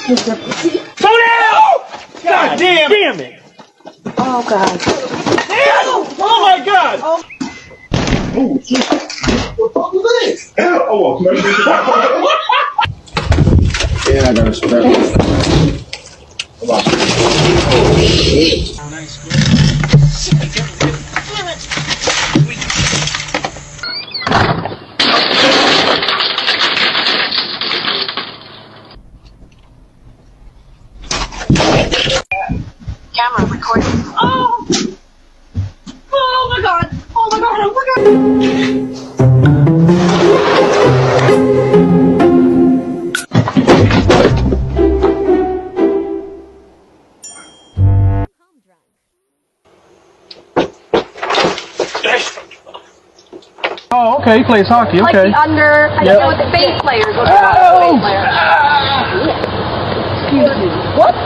Slow down! God damn it! Oh, God. Damn! Oh, my God! Oh, shit. What the fuck was this? Oh, yeah, I got to spell it. Camera recording. Oh! Oh my God! Oh my God! Oh my God! Oh, okay, he plays hockey, Like okay. the under, I don't know what the base players. Excuse me. What?